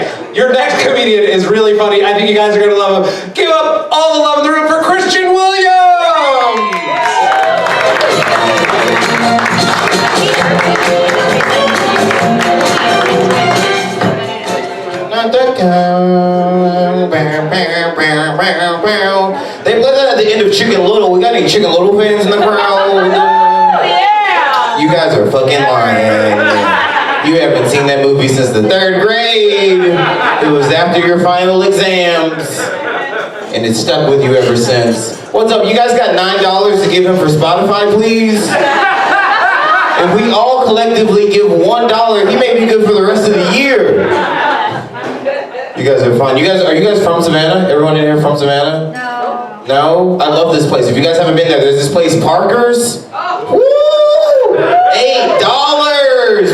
Okay, your next comedian is really funny. I think you guys are gonna love him. Give up all the love in the room for Christian Williams! They play that at the end of Chicken Little. We got any Chicken Little fans in the crowd? Oh, yeah! You guys are fucking lying. You haven't seen that movie since the 3rd grade. It was after your final exams. And it's stuck with you ever since. What's up? You guys got $9 to give him for Spotify, please? If we all collectively give $1, he may be good for the rest of the year. You guys are fun. Are you guys from Savannah? Everyone in here from Savannah? No. No? I love this place. If you guys haven't been there, there's this place, Parker's. Woo! $8!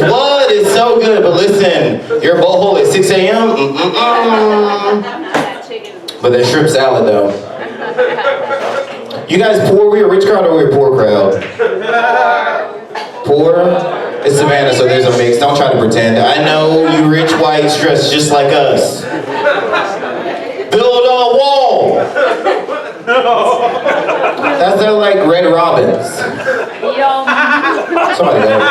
What? It's so good. But listen, your butthole at 6 a.m.? But that shrimp salad, though. You guys poor? We a rich crowd or we a poor crowd? Poor? It's Savannah, so there's a mix. Don't try to pretend. I know you rich whites dressed just like us. Build a wall! That's their like Red Robins. Somebody there.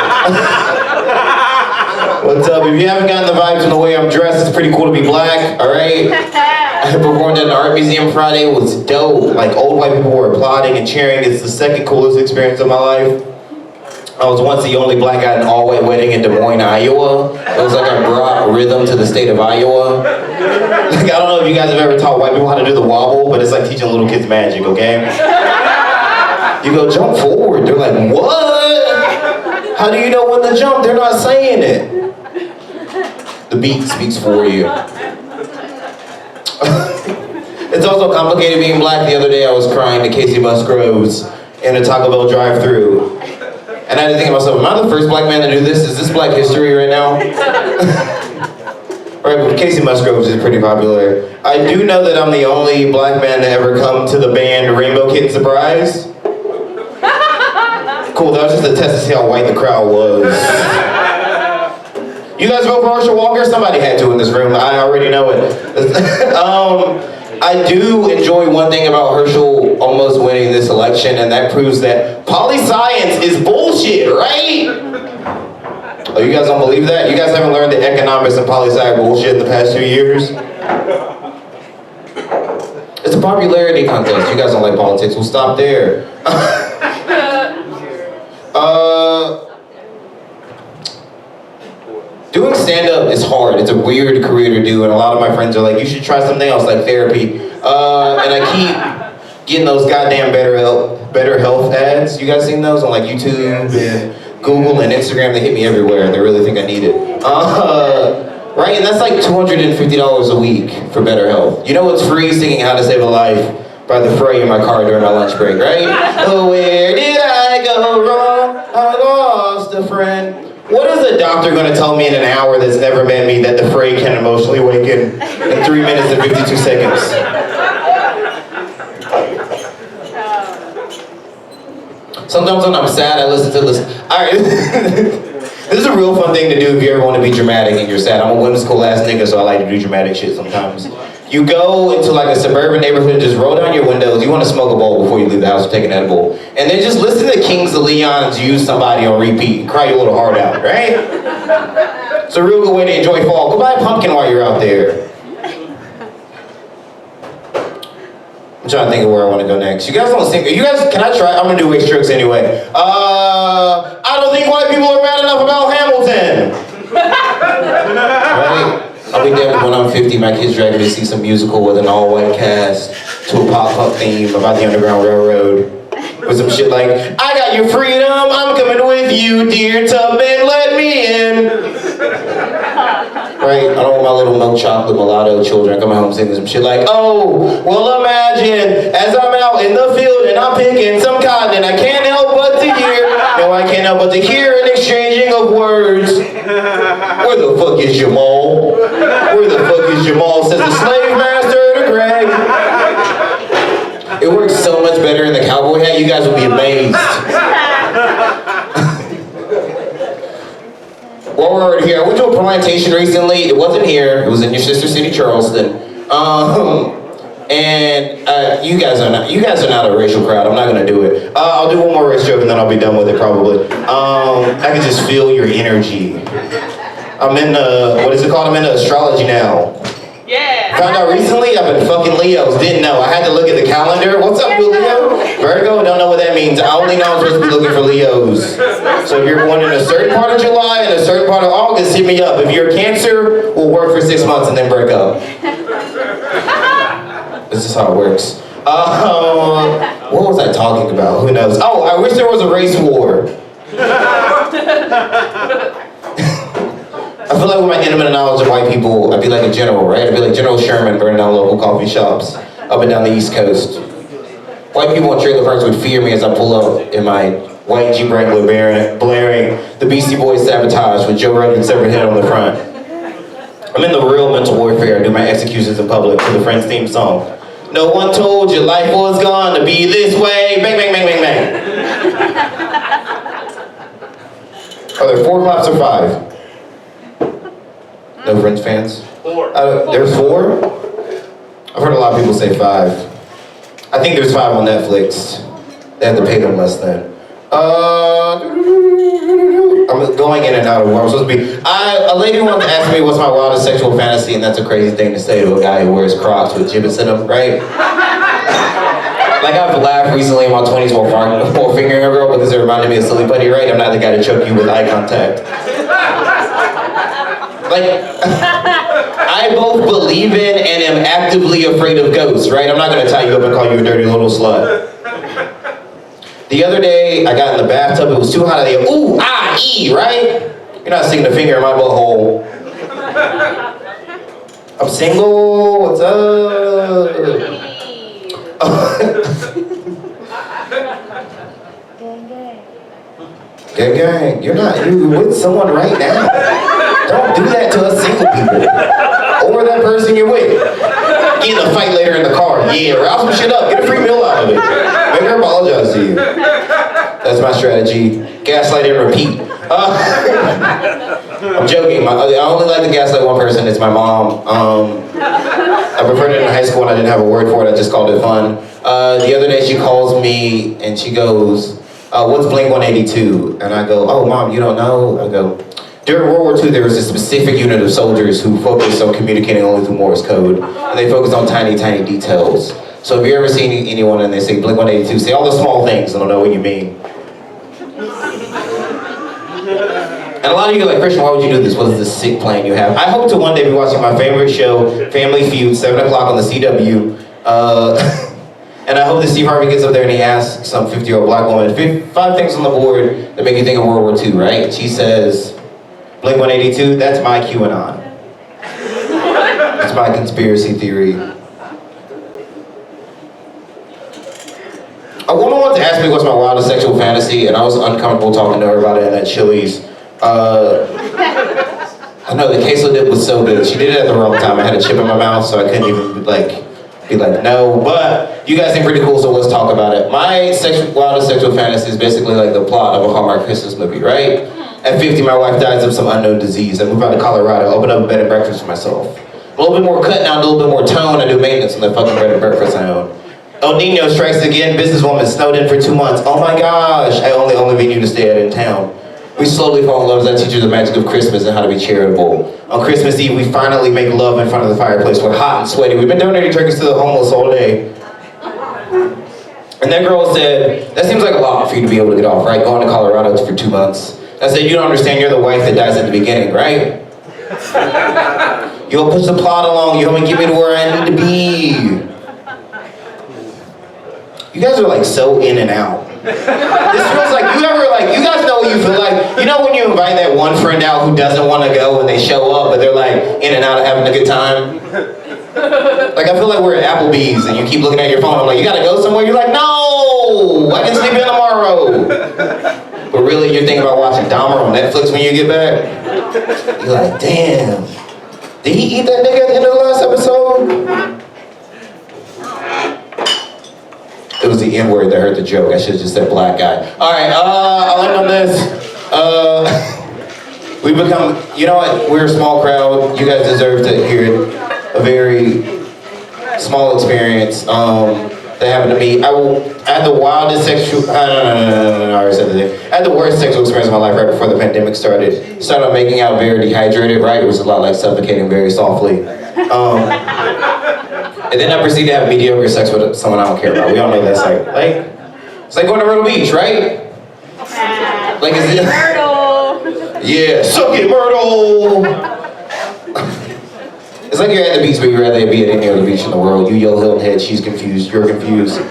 What's up? If you haven't gotten the vibes from the way I'm dressed, it's pretty cool to be black, alright? I performed at an art museum Friday. It was dope. Like old white people were applauding and cheering. It's the second coolest experience of my life. I was once the only black guy at an all-white wedding in Des Moines, Iowa. It was like I brought rhythm to the state of Iowa. Like, I don't know if you guys have ever taught white people how to do the wobble, but it's like teaching little kids magic, okay? You go, jump forward. They're like, what? How do you know when to jump? They're not saying it. The beat speaks for you. It's also complicated being black. The other day I was crying to Casey Musgroves in a Taco Bell drive-thru. And I had to think to myself, am I the first black man to do this? Is this Black History right now? Right, but Casey Musgroves is pretty popular. I do know that I'm the only black man to ever come to the band Rainbow Kitten Surprise. Cool, that was just a test to see how white the crowd was. You guys vote for Herschel Walker? Somebody had to in this room. I already know it. I do enjoy one thing about Herschel almost winning this election, and that proves that poli-science is bullshit, right? Oh, you guys don't believe that? You guys haven't learned the economics and poli-sci bullshit in the past 2 years? It's a popularity contest. You guys don't like politics. We'll stop there. Doing stand-up is hard. It's a weird career to do, and a lot of my friends are like, you should try something else like therapy. And I keep getting those goddamn better health ads. You guys seen those on like YouTube and Google and Instagram? They hit me everywhere. They really think I need it. Right, and that's like $250 a week for better health. You know what's free? Singing How to Save a Life by The Fray in my car during my lunch break, right? Oh, where did I go wrong? I lost a friend. What is a doctor going to tell me in an hour that's never met me that The Fray can emotionally awaken in 3 minutes and 52 seconds? Sometimes when I'm sad, I listen to this. Alright, this is a real fun thing to do if you ever want to be dramatic and you're sad. I'm a whimsical ass nigga, so I like to do dramatic shit sometimes. You go into like a suburban neighborhood and just roll down your windows. You want to smoke a bowl before you leave the house or take an edible. And then just listen to Kings of Leon's Use Somebody on repeat and cry your little heart out, right? It's a real good way to enjoy fall. Go buy a pumpkin while you're out there. I'm trying to think of where I want to go next. You guys don't sing. You guys, can I try? I'm going to do Waste Tricks anyway. I don't think white people are mad enough about Hamilton. Right? I'll be dead when I'm 50, my kids drag me to see some musical with an all-white cast to a pop-up theme about the Underground Railroad. With some shit like, I got your freedom, I'm coming with you, dear Tubman, let me in. Right? I don't want my little milk chocolate mulatto children coming home singing some shit like, oh, well imagine, as I'm out in the field and I'm picking some cotton and I can't help but to hear, no I can't help but to hear an exchanging of words. Where the fuck is Jamal? Where the fuck is Jamal? Says the slave master to Greg. It works so much better in the cowboy hat, you guys will be amazed. While we're already here, I went to a plantation recently. It wasn't here. It was in your sister city, Charleston. And you guys are not a racial crowd. I'm not gonna do it. I'll do one more race joke and then I'll be done with it probably. I can just feel your energy. I'm in what is it called? I'm into astrology now. Yeah. Found out recently I've been fucking Leos. Didn't know. I had to look at the calendar. What's up, Leo? Virgo? Don't know what that means. I only know I'm supposed to be looking for Leos. So if you're born in a certain part of July and a certain part of August, hit me up. If you're Cancer, we'll work for 6 months and then break up. This is how it works. What was I talking about? Who knows? Oh, I wish there was a race war. I feel like with my intimate knowledge of white people, I'd be like a general, right? I'd be like General Sherman burning down local coffee shops up and down the East Coast. White people in trailer parks would fear me as I pull up in my white Jeep Wrangler blaring the Beastie Boys Sabotage with Joe Rogan's severed head on the front. I'm in the real mental warfare. I do my executions in public to the Friends theme song. No one told you life was gonna be this way. Bang, bang, bang, bang, bang. Are there 4 claps or 5? No Friends fans? 4. There's 4? I've heard a lot of people say 5. I think there's 5 on Netflix. They have to pay them less than. I'm going in and out of where I'm supposed to be. A lady once asked me what's my wildest sexual fantasy, and that's a crazy thing to say to a guy who wears Crocs with gibbets in them, right? Like I've laughed recently in my 20s while fingering a girl because it reminded me of Silly Putty, right? I'm not the guy to choke you with eye contact. Like, I both believe in and am actively afraid of ghosts, right? I'm not gonna tie you up and call you a dirty little slut. The other day, I got in the bathtub, it was too hot out there. Ooh, ah, ee, right? You're not sticking a finger in my butthole. I'm single, what's up? Gang, gang. You're with someone right now. Don't do that to us single people. Or that person you're with. Get in a fight later in the car. Yeah, rouse some shit up. Get a free meal out of it. Make her apologize to you. That's my strategy. Gaslight and repeat. I'm joking. I only like to gaslight one person. It's my mom. I preferred it in high school and I didn't have a word for it. I just called it fun. The other day she calls me and she goes, what's Blink-182? And I go, oh, Mom, you don't know? I go, during World War II, there was a specific unit of soldiers who focused on communicating only through Morse code. And they focused on tiny, tiny details. So if you ever see anyone and they say Blink-182, say all the small things, and they'll know what you mean. And a lot of you are like, Christian, why would you do this? What is this sick plan you have? I hope to one day be watching my favorite show, Family Feud, 7 o'clock on the CW. And I hope that Steve Harvey gets up there and he asks some 50-year-old black woman, 5 things on the board that make you think of World War II, right? She says, Blink-182, that's my QAnon. That's my conspiracy theory. A woman once asked me what's my wildest sexual fantasy, and I was uncomfortable talking to her about it in that Chili's. I know the queso dip was so good. She did it at the wrong time. I had a chip in my mouth, so I couldn't even be like, no. But you guys seem pretty cool, so let's talk about it. My wildest sexual fantasy is basically like the plot of a Hallmark Christmas movie, right? At 50, my wife dies of some unknown disease. I move out to Colorado, open up a bed and breakfast for myself. A little bit more cut now, a little bit more tone. I do maintenance on the fucking bed and breakfast I own. El Nino strikes again. Businesswoman snowed in for 2 months. Oh my gosh, I only venue to stay at in town. We slowly fall in love as I teach her the magic of Christmas and how to be charitable. On Christmas Eve, we finally make love in front of the fireplace. We're hot and sweaty. We've been donating turkeys to the homeless all day. And that girl said, that seems like a lot for you to be able to get off, right? Going to Colorado for 2 months. I said, you don't understand, you're the wife that dies at the beginning, right? You'll push the plot along, you'll get me to where I need to be. You guys are like so in and out. This feels like, you guys know what you feel like? You know when you invite that one friend out who doesn't want to go and they show up, but they're like in and out of having a good time? Like I feel like we're at Applebee's and you keep looking at your phone, I'm like, you gotta go somewhere? You're like, no, I can sleep in tomorrow. But really you're thinking about watching Dahmer on Netflix when you get back? You're like, damn, did he eat that nigga at the end of the last episode? It was the N-word that hurt the joke. I should have just said black guy. All right, I'll end on this. We become, you know what, we're a small crowd. You guys deserve to hear a very small experience that happened to me. I had the wildest sexual, no, I already said that. I had the worst sexual experience of my life right before the pandemic started. Started out making out very dehydrated, right? It was a lot like suffocating very softly. And then I proceeded to have mediocre sex with someone I don't care about. We all know that's like it's like going to Myrtle Beach, right? Like is it? Myrtle. Yeah, suck it, Myrtle. It's like you're at the beach, but you'd rather be at any other beach in the world. You yell Hilton Head, she's confused, you're confused. And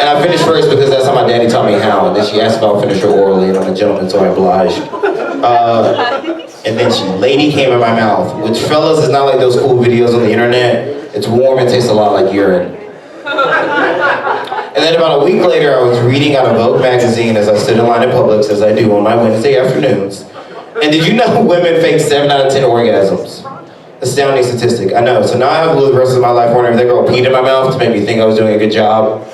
I finished first because that's how my daddy taught me how. And then she asked if I'll finish her orally, and I'm a gentleman, so I obliged. And then lady came in my mouth, which fellas is not like those cool videos on the internet. It's warm and tastes a lot like urine. And then about a week later, I was reading out a Vogue magazine as I stood in line at Publix, as I do on my Wednesday afternoons. And did you know women fake 7 out of 10 orgasms? Astounding statistic, I know. So now I have to live the rest of my life wondering if that girl peed in my mouth to make me think I was doing a good job.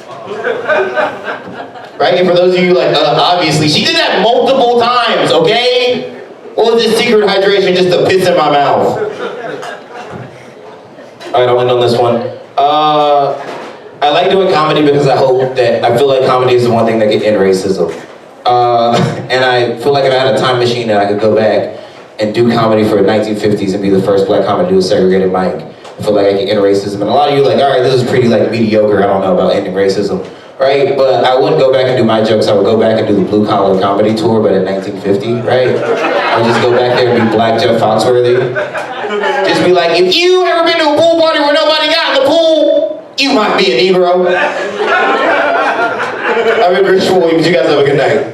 Right? And for those of you like, obviously, she did that multiple times, okay? What was this secret hydration just to piss in my mouth? Alright, I'll end on this one. I like doing comedy because I feel like comedy is the one thing that can end racism. And I feel like if I had a time machine that I could go back and do comedy for the 1950s and be the first black comic to do a segregated mic, I feel like I can end racism. And a lot of you are like, alright, this is pretty like mediocre, I don't know about ending racism. Right? But I wouldn't go back and do my jokes, I would go back and do the blue collar comedy tour, but in 1950, right? I would just go back there and be Black Jeff Foxworthy. Just be like, if you ever been to a pool party where nobody got in the pool, you might be a Negro. I've been Rich Williams, you guys have a good night.